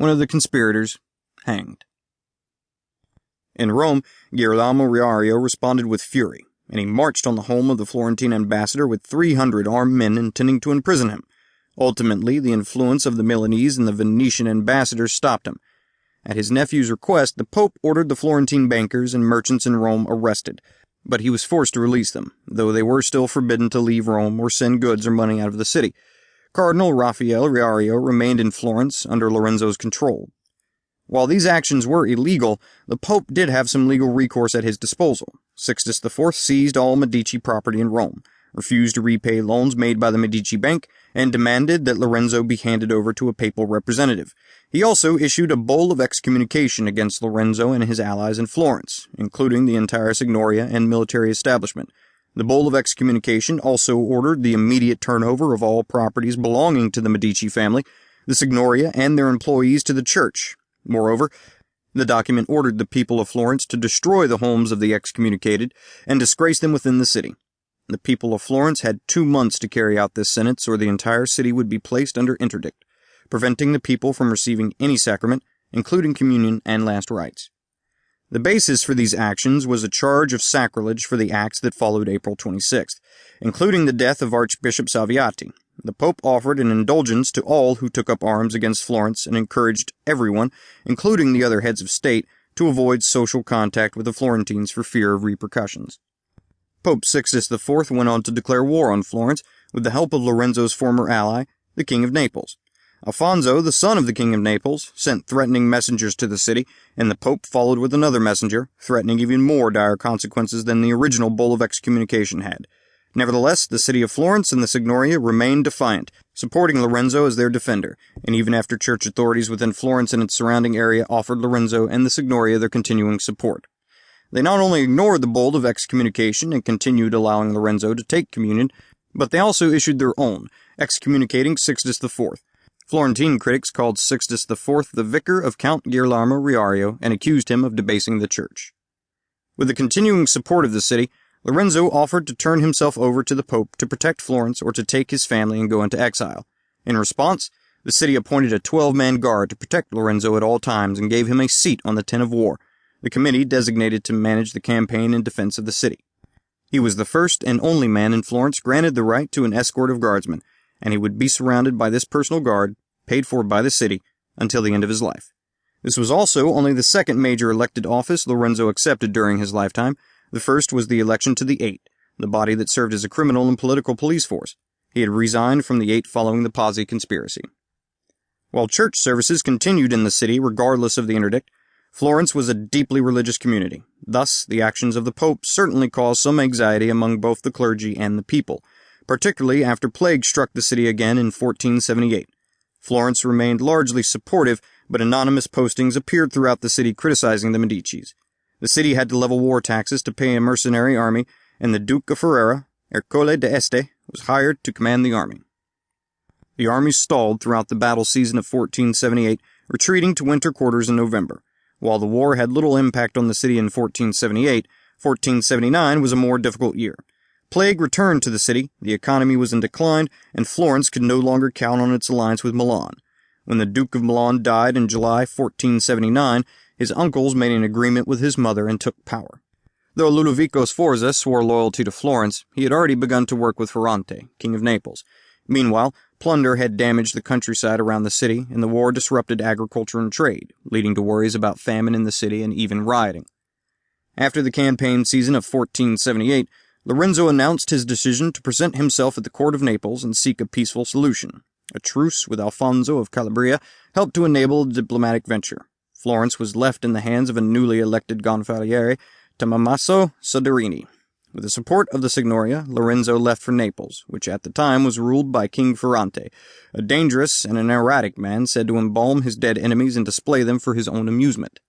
one of the conspirators hanged. In Rome, Girolamo Riario responded with fury, and he marched on the home of the Florentine ambassador with 300 armed men intending to imprison him. Ultimately, the influence of the Milanese and the Venetian ambassadors stopped him. At his nephew's request, the Pope ordered the Florentine bankers and merchants in Rome arrested, but he was forced to release them, though they were still forbidden to leave Rome or send goods or money out of the city. Cardinal Raphael Riario remained in Florence under Lorenzo's control. While these actions were illegal, the Pope did have some legal recourse at his disposal. Sixtus IV seized all Medici property in Rome, refused to repay loans made by the Medici Bank, and demanded that Lorenzo be handed over to a papal representative. He also issued a bull of excommunication against Lorenzo and his allies in Florence, including the entire Signoria and military establishment. The bull of excommunication also ordered the immediate turnover of all properties belonging to the Medici family, the Signoria, and their employees to the church. Moreover, the document ordered the people of Florence to destroy the homes of the excommunicated and disgrace them within the city. The people of Florence had 2 months to carry out this sentence, or the entire city would be placed under interdict, preventing the people from receiving any sacrament, including communion and last rites. The basis for these actions was a charge of sacrilege for the acts that followed April 26th, including the death of Archbishop Salviati. The Pope offered an indulgence to all who took up arms against Florence and encouraged everyone, including the other heads of state, to avoid social contact with the Florentines for fear of repercussions. Pope Sixtus IV went on to declare war on Florence with the help of Lorenzo's former ally, the King of Naples. Alfonso, the son of the King of Naples, sent threatening messengers to the city, and the Pope followed with another messenger, threatening even more dire consequences than the original bull of excommunication had. Nevertheless, the city of Florence and the Signoria remained defiant, supporting Lorenzo as their defender, and even after church authorities within Florence and its surrounding area offered Lorenzo and the Signoria their continuing support. They not only ignored the bull of excommunication and continued allowing Lorenzo to take communion, but they also issued their own, excommunicating Sixtus IV. Florentine critics called Sixtus IV the vicar of Count Girolamo Riario and accused him of debasing the church. With the continuing support of the city, Lorenzo offered to turn himself over to the Pope to protect Florence or to take his family and go into exile. In response, the city appointed a 12-man guard to protect Lorenzo at all times and gave him a seat on the Ten of War, the committee designated to manage the campaign in defense of the city. He was the first and only man in Florence granted the right to an escort of guardsmen, and he would be surrounded by this personal guard, paid for by the city, until the end of his life. This was also only the second major elected office Lorenzo accepted during his lifetime. The first was the election to the Eight, the body that served as a criminal and political police force. He had resigned from the Eight following the Pazzi conspiracy. While church services continued in the city regardless of the interdict, Florence was a deeply religious community. Thus, the actions of the Pope certainly caused some anxiety among both the clergy and the people, particularly after plague struck the city again in 1478. Florence remained largely supportive, but anonymous postings appeared throughout the city criticizing the Medicis. The city had to level war taxes to pay a mercenary army, and the Duke of Ferrara, Ercole d'Este, was hired to command the army. The army stalled throughout the battle season of 1478, retreating to winter quarters in November. While the war had little impact on the city in 1478, 1479 was a more difficult year. Plague returned to the city, the economy was in decline, and Florence could no longer count on its alliance with Milan. When the Duke of Milan died in July 1479, his uncles made an agreement with his mother and took power. Though Ludovico Sforza swore loyalty to Florence, he had already begun to work with Ferrante, King of Naples. Meanwhile, plunder had damaged the countryside around the city, and the war disrupted agriculture and trade, leading to worries about famine in the city and even rioting. After the campaign season of 1478, Lorenzo announced his decision to present himself at the court of Naples and seek a peaceful solution. A truce with Alfonso of Calabria helped to enable the diplomatic venture. Florence was left in the hands of a newly elected Gonfaloniere, Tommaso Soderini. With the support of the Signoria, Lorenzo left for Naples, which at the time was ruled by King Ferrante, a dangerous and an erratic man said to embalm his dead enemies and display them for his own amusement.